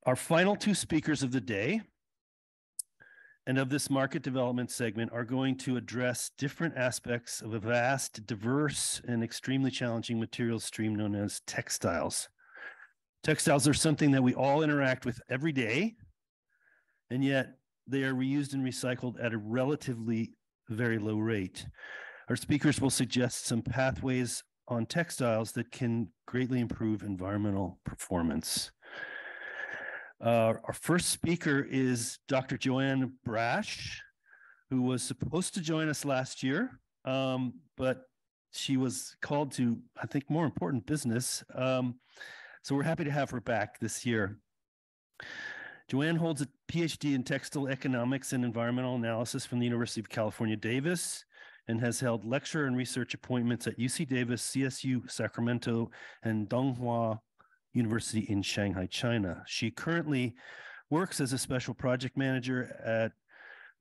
Our final two speakers of the day and of this market development segment are going to address different aspects of a vast, diverse, and extremely challenging material stream known as textiles. Textiles are something that we all interact with every day, and yet they are reused and recycled at a relatively very low rate. Our speakers will suggest some pathways on textiles that can greatly improve environmental performance. Our first speaker is Dr. Joanne Brash, who was supposed to join us last year, but she was called to, I think, more important business. So we're happy to have her back this year. Joanne holds a PhD in textile economics and environmental analysis from the University of California, Davis, and has held lecture and research appointments at UC Davis, CSU Sacramento, and Donghua University in Shanghai, China. She currently works as a special project manager at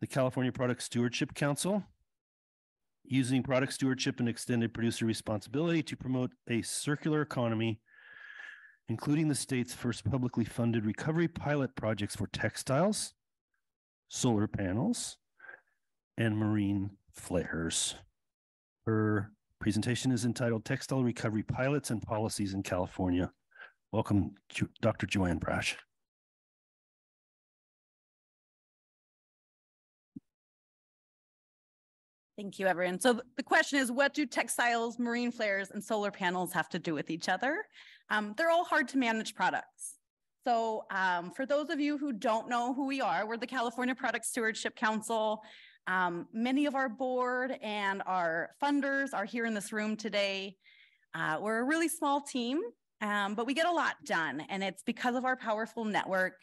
the California Product Stewardship Council, using product stewardship and extended producer responsibility to promote a circular economy, including the state's first publicly funded recovery pilot projects for textiles, solar panels, and marine flares. Her presentation is entitled Textile Recovery Pilots and Policies in California. Welcome, Dr. Joanne Brash. Thank you, everyone. So the question is, what do textiles, marine flares, and solar panels have to do with each other? They're all hard to manage products. So for those of you who don't know who we are, we're the California Product Stewardship Council. Many of our board and our funders are here in this room today. We're a really small team, but we get a lot done, and it's because of our powerful network.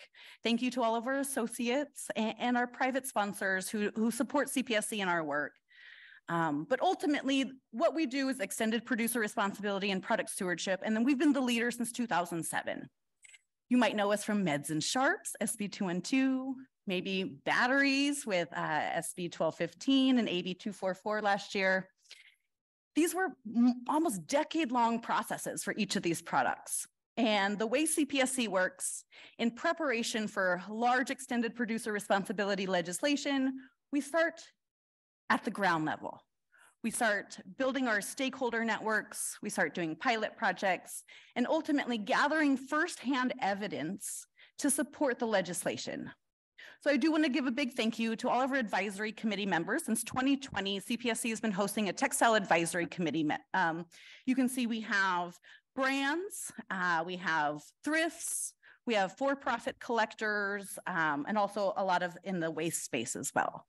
Thank you to all of our associates and our private sponsors who support CPSC in our work. But ultimately, what we do is extended producer responsibility and product stewardship, and then we've been the leader since 2007. You might know us from Meds and Sharps, SB 212, maybe batteries with SB 1215 and AB 244 last year. These were almost decade-long processes for each of these products. And the way CPSC works, in preparation for large extended producer responsibility legislation, we start at the ground level. We start building our stakeholder networks, we start doing pilot projects, and ultimately gathering firsthand evidence to support the legislation. So I do want to give a big thank you to all of our advisory committee members. Since 2020, CPSC has been hosting a textile advisory committee. You can see we have brands, we have thrifts, we have for-profit collectors, and also a lot of in the waste space as well.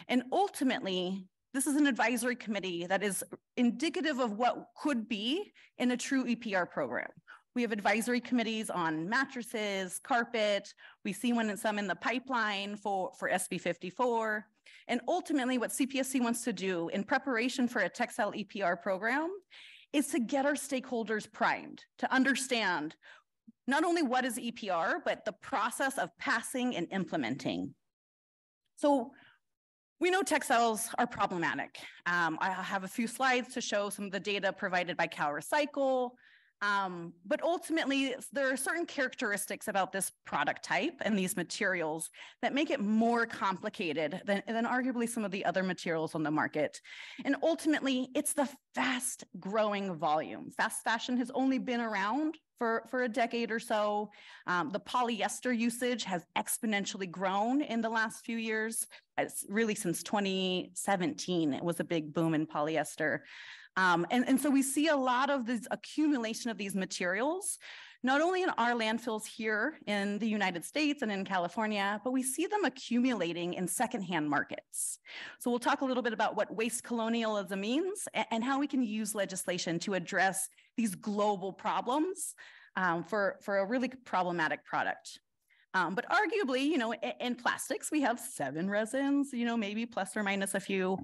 And ultimately, this is an advisory committee that is indicative of what could be in a true EPR program. We have advisory committees on mattresses, carpet. We see some in the pipeline for SB 54. And ultimately, what CPSC wants to do in preparation for a textile EPR program is to get our stakeholders primed to understand not only what is EPR, but the process of passing and implementing. So we know textiles are problematic. I have a few slides to show some of the data provided by CalRecycle. But ultimately, there are certain characteristics about this product type and these materials that make it more complicated than arguably some of the other materials on the market. And ultimately, it's the fast growing volume. Fast fashion has only been around for a decade or so. The polyester usage has exponentially grown in the last few years. It's really since 2017, it was a big boom in polyester. And so we see a lot of this accumulation of these materials, not only in our landfills here in the United States and in California, but we see them accumulating in secondhand markets. So we'll talk a little bit about what waste colonialism means and how we can use legislation to address these global problems for a really problematic product. But arguably, in plastics, we have 7 resins, maybe plus or minus a few.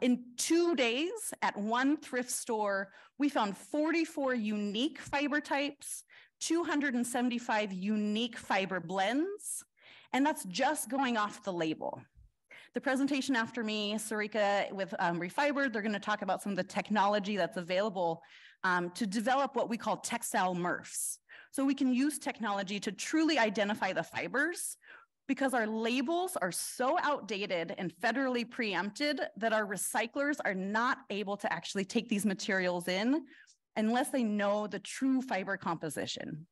In 2 days at one thrift store, we found 44 unique fiber types, 275 unique fiber blends, and that's just going off the label. The presentation after me, Sarika with Refiber, they're going to talk about some of the technology that's available to develop what we call textile MRFs. so we can use technology to truly identify the fibers, because our labels are so outdated and federally preempted that our recyclers are not able to actually take these materials in unless they know the true fiber composition.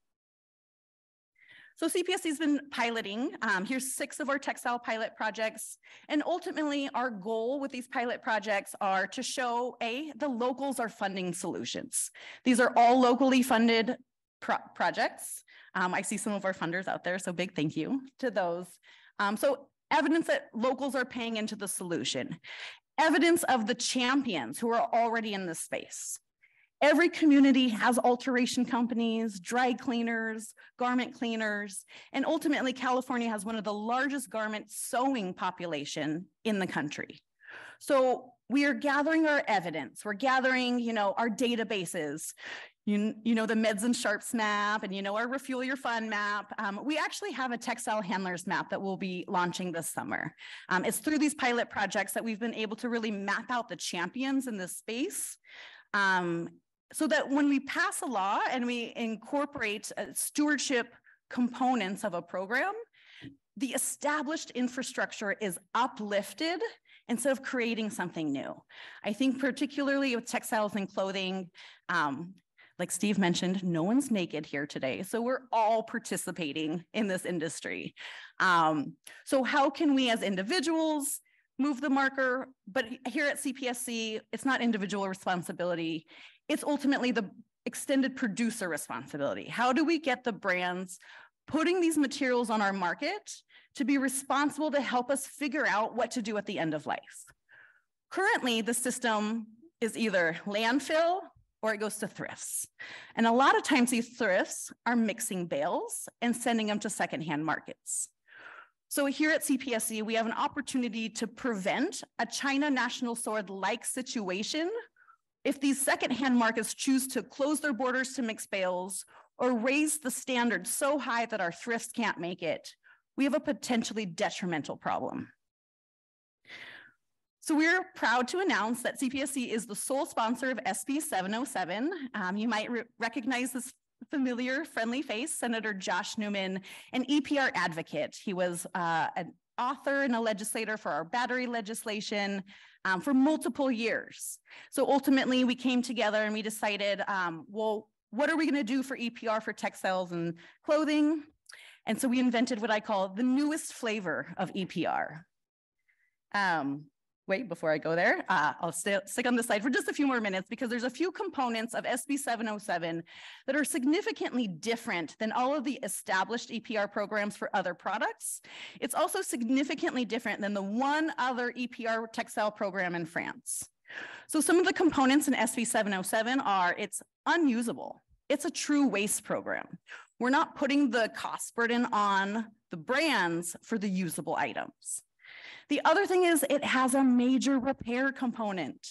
So CPSC has been piloting. Here's 6 of our textile pilot projects. And ultimately, our goal with these pilot projects are to show, the locals are funding solutions. These are all locally funded projects. I see some of our funders out there, so big thank you to those. So evidence that locals are paying into the solution. Evidence of the champions who are already in this space. Every community has alteration companies, dry cleaners, garment cleaners, and ultimately California has one of the largest garment sewing population in the country. So we are gathering our evidence. We're gathering, our databases, the Meds and Sharps map, and our Refuel Your Fund map. We actually have a textile handlers map that we'll be launching this summer. It's through these pilot projects that we've been able to really map out the champions in this space. So that when we pass a law and we incorporate stewardship components of a program, the established infrastructure is uplifted instead of creating something new. I think particularly with textiles and clothing, like Steve mentioned, no one's naked here today. So we're all participating in this industry. So how can we as individuals move the marker? But here at CPSC, it's not individual responsibility. It's ultimately the extended producer responsibility. How do we get the brands putting these materials on our market to be responsible to help us figure out what to do at the end of life? Currently, the system is either landfill or it goes to thrifts. And a lot of times these thrifts are mixing bales and sending them to secondhand markets. So here at CPSC, we have an opportunity to prevent a China National Sword-like situation if these secondhand markets choose to close their borders to mixed bales or raise the standard so high that our thrifts can't make it. We have a potentially detrimental problem. So we're proud to announce that CPSC is the sole sponsor of SB 707. You might recognize this familiar, friendly face, Senator Josh Newman, an EPR advocate. He was an author and a legislator for our battery legislation for multiple years. So ultimately, we came together and we decided, well, what are we going to do for EPR for textiles and clothing? And so we invented what I call the newest flavor of EPR. Wait, before I go there, I'll stick on this slide for just a few more minutes because there's a few components of SB 707 that are significantly different than all of the established EPR programs for other products. It's also significantly different than the one other EPR textile program in France. So some of the components in SB 707 are it's unusable. It's a true waste program. We're not putting the cost burden on the brands for the usable items. The other thing is it has a major repair component.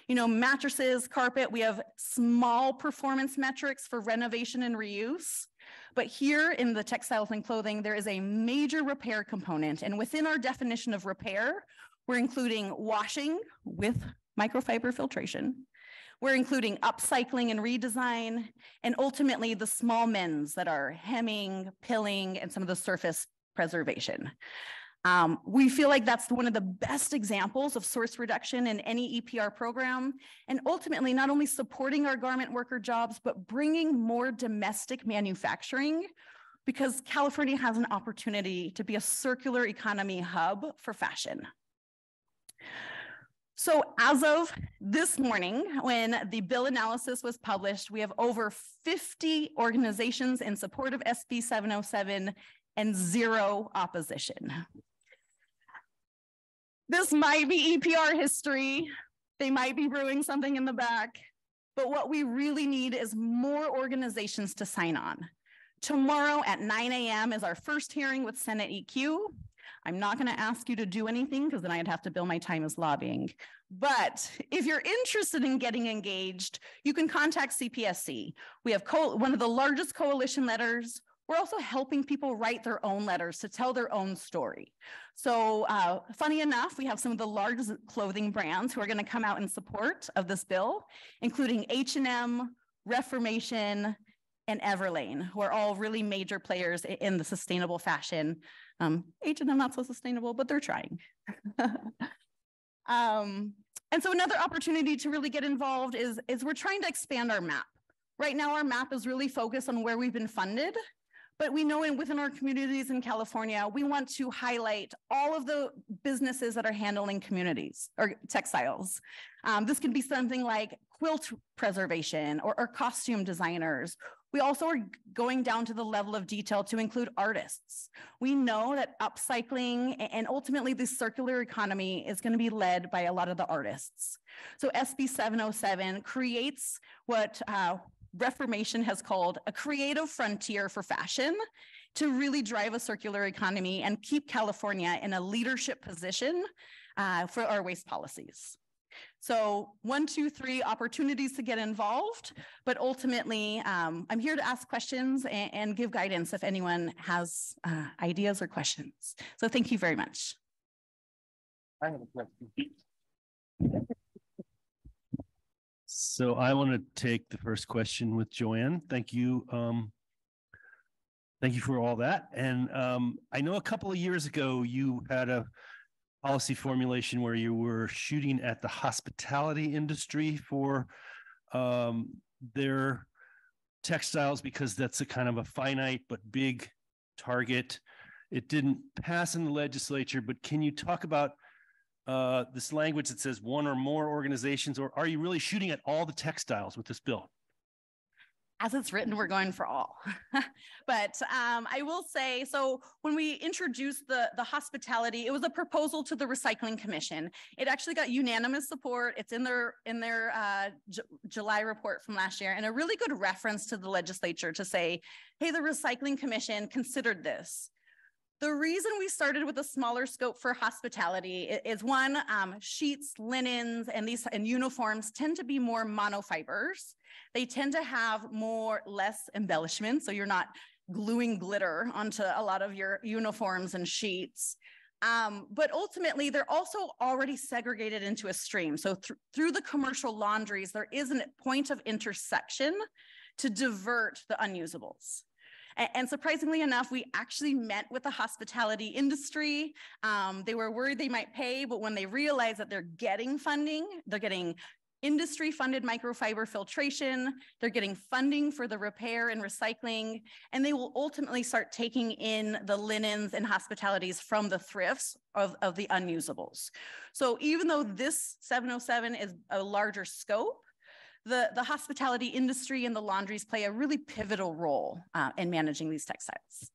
Mattresses, carpet, we have small performance metrics for renovation and reuse. But here in the textiles and clothing, there is a major repair component. And within our definition of repair, we're including washing with microfiber filtration. We're including upcycling and redesign, and ultimately the small mends that are hemming, pilling, and some of the surface preservation. We feel like that's one of the best examples of source reduction in any EPR program, and ultimately not only supporting our garment worker jobs, but bringing more domestic manufacturing because California has an opportunity to be a circular economy hub for fashion. So as of this morning, when the bill analysis was published, we have over 50 organizations in support of SB 707 and 0 opposition. This might be EPR history. They might be brewing something in the back, but what we really need is more organizations to sign on. Tomorrow at 9 a.m. is our first hearing with Senate EQ. I'm not going to ask you to do anything because then I'd have to bill my time as lobbying. But if you're interested in getting engaged, you can contact CPSC. We have one of the largest coalition letters. We're also helping people write their own letters to tell their own story. So funny enough, we have some of the largest clothing brands who are going to come out in support of this bill, including H&M, Reformation, and Everlane, who are all really major players in the sustainable fashion. H&M not so sustainable, but they're trying. And so another opportunity to really get involved is we're trying to expand our map. Right now, our map is really focused on where we've been funded, but we know within our communities in California, we want to highlight all of the businesses that are handling communities or textiles. This can be something like quilt preservation or costume designers. We also are going down to the level of detail to include artists. We know that upcycling and ultimately the circular economy is going to be led by a lot of the artists. So SB 707 creates what Reformation has called a creative frontier for fashion to really drive a circular economy and keep California in a leadership position for our waste policies. So 1, 2, 3 opportunities to get involved, but ultimately I'm here to ask questions and give guidance if anyone has ideas or questions. So thank you very much. I have a question. So I want to take the first question with Joanne. Thank you. Thank you for all that. And I know a couple of years ago, you had a policy formulation where you were shooting at the hospitality industry for their textiles because that's a kind of a finite but big target. It didn't pass in the legislature, but can you talk about this language that says one or more organizations, or are you really shooting at all the textiles with this bill? As it's written, we're going for all. But I will say, so when we introduced the hospitality, it was a proposal to the Recycling Commission. It actually got unanimous support. It's in their July report from last year, and a really good reference to the legislature to say, hey, the Recycling Commission considered this. The reason we started with a smaller scope for hospitality is one, sheets, linens, and uniforms tend to be more monofibers. They tend to have less embellishment, so you're not gluing glitter onto a lot of your uniforms and sheets. But ultimately, they're also already segregated into a stream. So through the commercial laundries, there is a point of intersection to divert the unusables. And surprisingly enough, we actually met with the hospitality industry. They were worried they might pay, but when they realized that they're getting funding, they're getting industry-funded microfiber filtration, they're getting funding for the repair and recycling, and they will ultimately start taking in the linens and hospitalities from the thrifts of the unusables. So even though this 707 is a larger scope, the hospitality industry and the laundries play a really pivotal role in managing these textiles.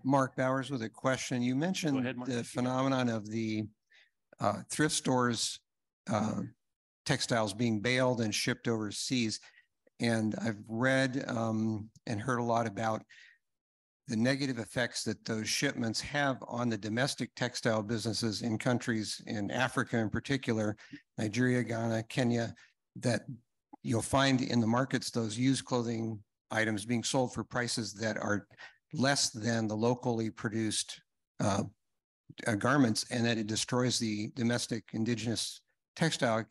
Mark Bowers with a question. You mentioned the phenomenon of the thrift stores, textiles being baled and shipped overseas. And I've read and heard a lot about the negative effects that those shipments have on the domestic textile businesses in countries in Africa in particular, Nigeria, Ghana, Kenya, that you'll find in the markets those used clothing items being sold for prices that are less than the locally produced garments, and that it destroys the domestic indigenous textile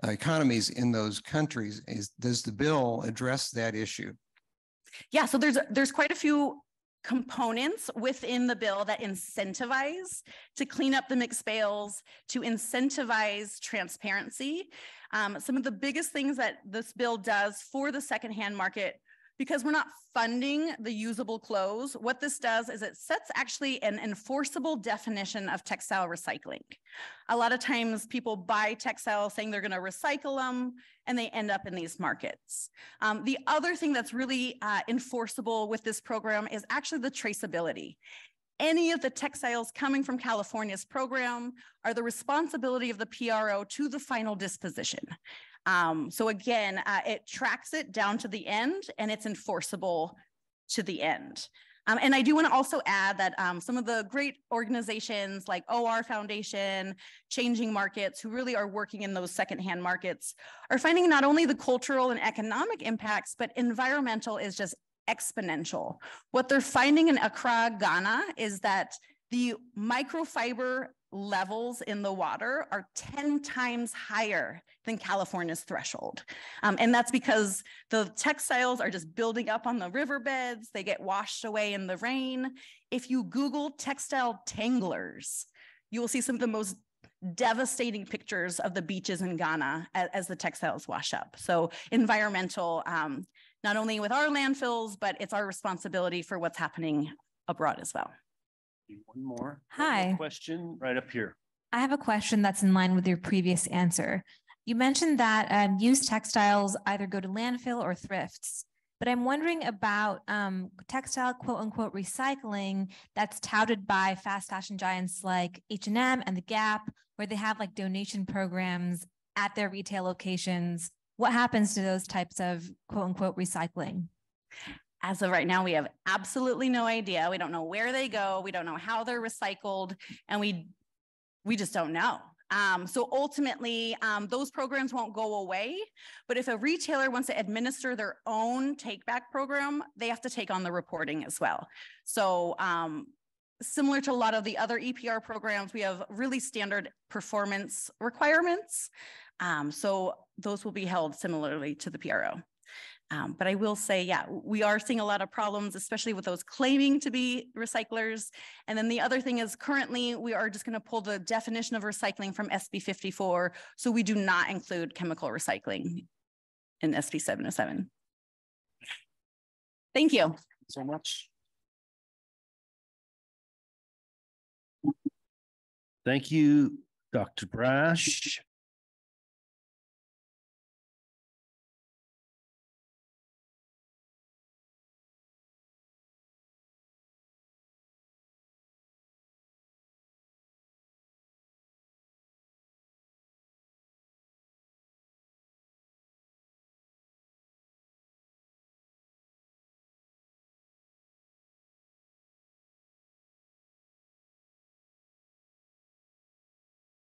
economies in those countries. Does the bill address that issue? Yeah, so there's quite a few components within the bill that incentivize to clean up the mixed bales, to incentivize transparency. Some of the biggest things that this bill does for the secondhand market, because we're not funding the usable clothes, what this does is it sets actually an enforceable definition of textile recycling. A lot of times people buy textiles saying they're going to recycle them, and they end up in these markets. The other thing that's really enforceable with this program is actually the traceability. Any of the textiles coming from California's program are the responsibility of the PRO to the final disposition. So again, it tracks it down to the end, and it's enforceable to the end. And I do want to also add that some of the great organizations like OR Foundation, Changing Markets, who really are working in those secondhand markets, are finding not only the cultural and economic impacts, but environmental is just exponential. What they're finding in Accra, Ghana, is that the microfiber levels in the water are 10 times higher than California's threshold. And that's because the textiles are just building up on the riverbeds. They get washed away in the rain. If you Google textile tanglers, you will see some of the most devastating pictures of the beaches in Ghana as the textiles wash up. So environmental, not only with our landfills, but it's our responsibility for what's happening abroad as well. One more. Hi. One more question right up here. I have a question that's in line with your previous answer. You mentioned that used textiles either go to landfill or thrifts, but I'm wondering about textile quote unquote recycling that's touted by fast fashion giants like H&M and The Gap, where they have like donation programs at their retail locations. What happens to those types of quote unquote recycling? As of right now, we have absolutely no idea. We don't know where they go. We don't know how they're recycled, and we just don't know. So ultimately, those programs won't go away, but if a retailer wants to administer their own take-back program, they have to take on the reporting as well. So similar to a lot of the other EPR programs, we have really standard performance requirements. So those will be held similarly to the PRO. But I will say, yeah, we are seeing a lot of problems, especially with those claiming to be recyclers. And then the other thing is currently we are just going to pull the definition of recycling from SB 54. So we do not include chemical recycling in SB 707. Thank you so much. Thank you, Dr. Brash.